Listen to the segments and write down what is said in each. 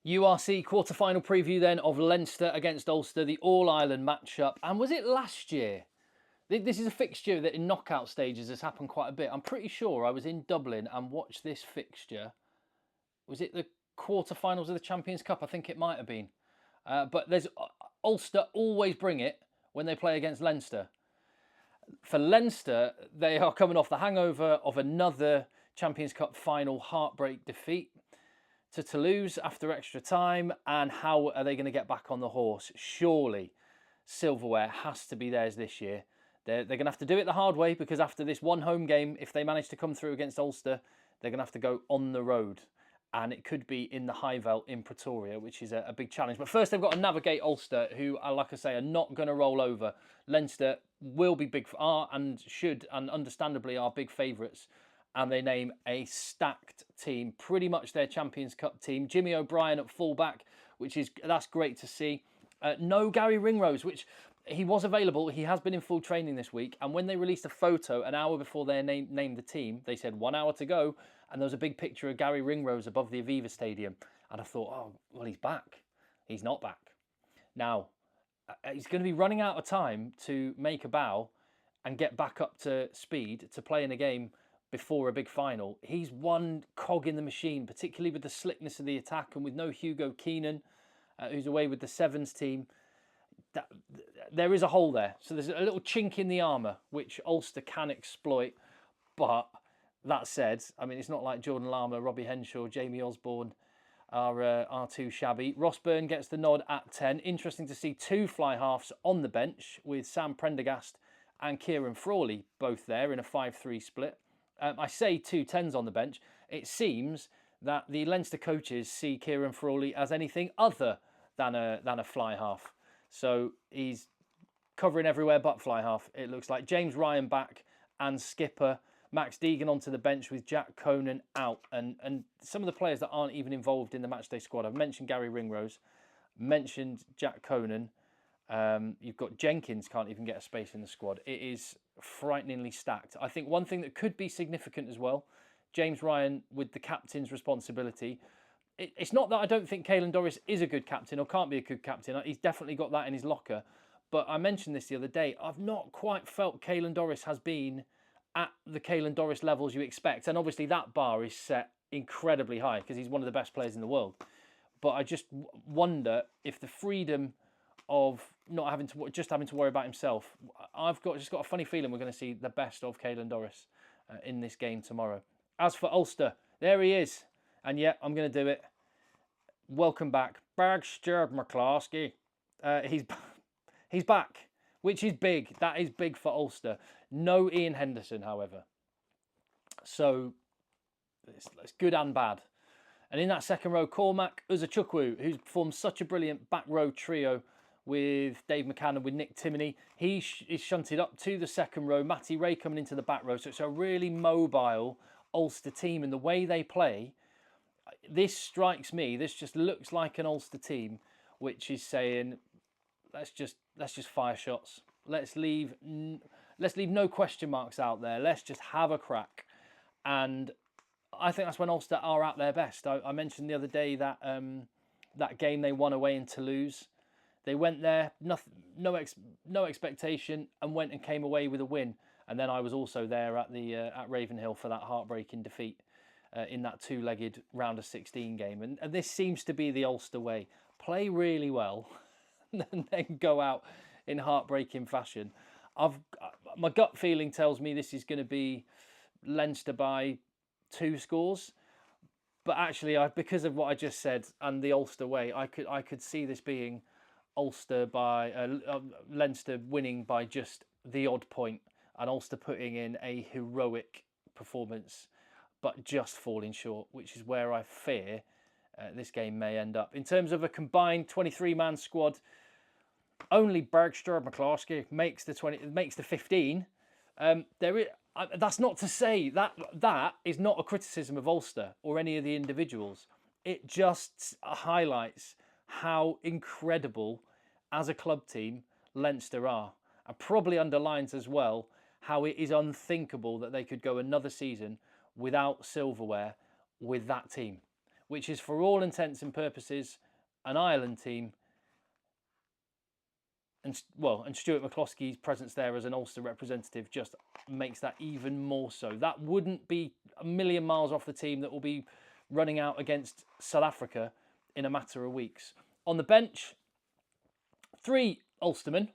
URC quarter-final preview then of Leinster against Ulster, the All-Ireland matchup. And was it last year? This is a fixture that in knockout stages has happened quite a bit. I'm pretty sure I was in Dublin and watched this fixture. Was it the quarter-finals of the Champions Cup? I think it might have been. But there's Ulster always bring it when they play against Leinster. For Leinster, they are coming off the hangover of another Champions Cup final heartbreak defeat to Toulouse after extra time. And how are they going to get back on the horse? Surely silverware has to be theirs this year. They're going to have to do it the hard way, because after this one home game, if they manage to come through against Ulster, they're going to have to go on the road. And it could be in the Highveld in Pretoria, which is a big challenge. But first, they've got to navigate Ulster, who, like I say, are not going to roll over. Leinster will be and should, and understandably are big favourites. And they name a stacked team, pretty much their Champions Cup team. Jimmy O'Brien at fullback, that's great to see. No Gary Ringrose, which he was available. He has been in full training this week. And when they released a photo an hour before they named the team, they said 1 hour to go. And there was a big picture of Gary Ringrose above the Aviva Stadium. And I thought, oh, well, he's back. He's not back. Now, he's going to be running out of time to make a bow and get back up to speed to play in a game before a big final. He's one cog in the machine, particularly with the slickness of the attack, and with no Hugo Keenan, who's away with the Sevens team. There is a hole there. So there's a little chink in the armour, which Ulster can exploit. But that said, I mean, it's not like Jordan Lama, Robbie Henshaw, Jamie Osborne are too shabby. Ross Byrne gets the nod at 10. Interesting to see two fly halves on the bench, with Sam Prendergast and Kieran Frawley both there in a 5-3 split. I say 2 10s on the bench. It seems that the Leinster coaches see Kieran Frawley as anything other than a fly half. So he's covering everywhere but fly half, it looks like. James Ryan back and skipper. Max Deegan onto the bench with Jack Conan out. And some of the players that aren't even involved in the matchday squad. I've mentioned Gary Ringrose, mentioned Jack Conan. You've got Jenkins, can't even get a space in the squad. It is frighteningly stacked. I think one thing that could be significant as well, James Ryan with the captain's responsibility. It's not that I don't think Caelan Doris is a good captain or can't be a good captain. He's definitely got that in his locker. But I mentioned this the other day. I've not quite felt Caelan Doris has been at the Caelan Doris levels you expect. And obviously that bar is set incredibly high because he's one of the best players in the world. But I just wonder if the freedom of not having to worry about himself. I've just got a funny feeling we're going to see the best of Caelan Doris in this game tomorrow. As for Ulster, there he is. And yeah, I'm going to do it. Welcome back, Bergsterd McCloskey. He's back, which is big. That is big for Ulster. No Ian Henderson, however. So it's good and bad. And in that second row, Cormac Uzachukwu, who's formed such a brilliant back row trio with Dave McCann and with Nick Timoney. He is shunted up to the second row. Matty Ray coming into the back row. So it's a really mobile Ulster team. And the way they play, this strikes me, this just looks like an Ulster team which is saying, let's just fire shots. Let's leave no question marks out there. Let's just have a crack. And I think that's when Ulster are at their best. I mentioned the other day that that game they won away in Toulouse. They went there, no expectation, and went and came away with a win. And then I was also there at Ravenhill for that heartbreaking defeat in that two-legged round of 16 game. And this seems to be the Ulster way. Play really well and then go out in heartbreaking fashion. My gut feeling tells me this is going to be Leinster by 2 scores. But actually, because of what I just said and the Ulster way, I could see this being Ulster by Leinster winning by just the odd point, and Ulster putting in a heroic performance, but just falling short, which is where I fear this game may end up. In terms of a combined 23-man squad, only Bergsterd McCloskey makes the 15. That's not to say that is not a criticism of Ulster or any of the individuals. It just highlights how incredible, as a club team, Leinster are. And probably underlines as well how it is unthinkable that they could go another season without silverware with that team. which is for all intents and purposes an Ireland team. And Stuart McCloskey's presence there as an Ulster representative just makes that even more so. That wouldn't be a million miles off the team that will be running out against South Africa in a matter of weeks. On the bench, 3 Ulstermen.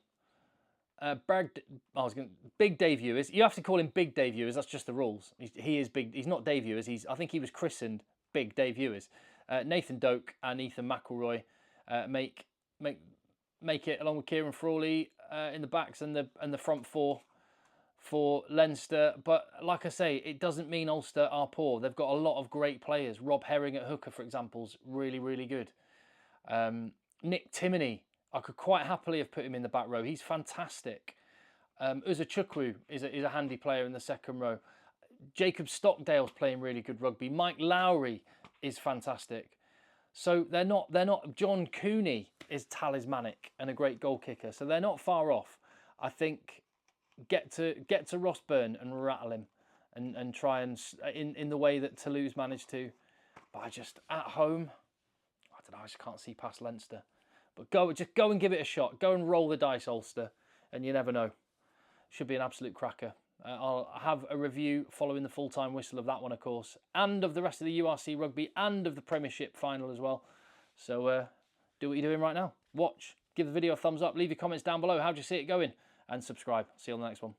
Big Dave Ewers. You have to call him Big Dave Ewers. That's just the rules. He is big. He's not Dave Ewers. I think he was christened Big Dave Ewers. Nathan Doak and Ethan McElroy make it, along with Kieran Frawley in the backs and the front 4 for Leinster. But like I say, it doesn't mean Ulster are poor. They've got a lot of great players. Rob Herring at hooker, for example, is really, really good. Nick Timoney, I could quite happily have put him in the back row. He's fantastic. Uza Chukwu is a handy player in the second row. Jacob Stockdale's playing really good rugby. Mike Lowry is fantastic. So they're not. John Cooney is talismanic and a great goal kicker. So they're not far off. I think get to Rossburn and rattle him, and try and in the way that Toulouse managed to. But I just at home, I don't know. I just can't see past Leinster. But just go and give it a shot. Go and roll the dice, Ulster, and you never know. Should be an absolute cracker. I'll have a review following the full-time whistle of that one, of course, and of the rest of the URC rugby and of the Premiership final as well. So do what you're doing right now. Watch, give the video a thumbs up, leave your comments down below. How do you see it going? And subscribe. See you on the next one.